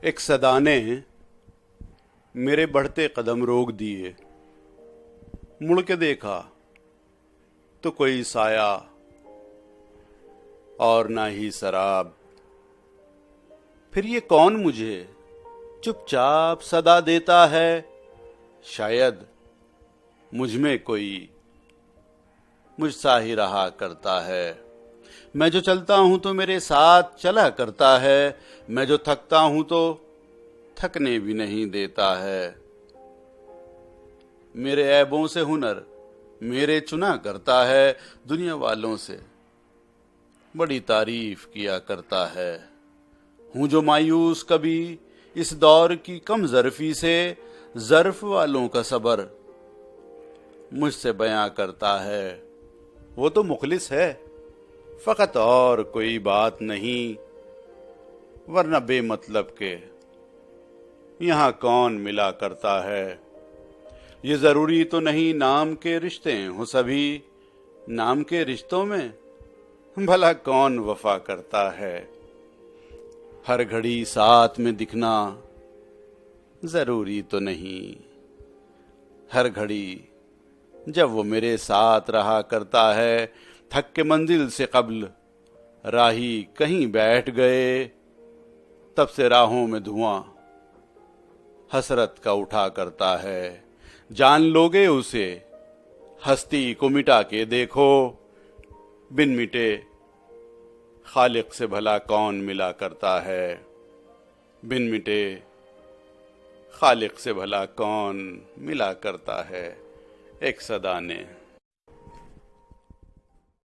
एक सदा ने मेरे बढ़ते कदम रोक दिए। मुड़ के देखा तो कोई साया और ना ही शराब। फिर ये कौन मुझे चुपचाप सदा देता है? शायद मुझ में कोई मुझसा ही रहा करता है। मैं जो चलता हूं तो मेरे साथ चला करता है। मैं जो थकता हूं तो थकने भी नहीं देता है। मेरे ऐबों से हुनर मेरे चुना करता है। दुनिया वालों से बड़ी तारीफ किया करता है। हूं जो मायूस कभी इस दौर की कम ज़र्फी से, ज़र्फ वालों का सबर मुझसे बयां करता है। वो तो मुखलिस है, फकत और कोई बात नहीं, वरना बेमतलब के यहां कौन मिला करता है। ये जरूरी तो नहीं नाम के रिश्ते हों सभी, नाम के रिश्तों में भला कौन वफा करता है। हर घड़ी साथ में दिखना जरूरी तो नहीं, हर घड़ी जब वो मेरे साथ रहा करता है। थक के मंजिल से कब्ल राही कहीं बैठ गए, तब से राहों में धुआं हसरत का उठा करता है। जान लोगे उसे हस्ती को मिटा के देखो, बिन मिटे खालिक से भला कौन मिला करता है। बिन मिटे खालिक से भला कौन मिला करता है। एक सदा ने।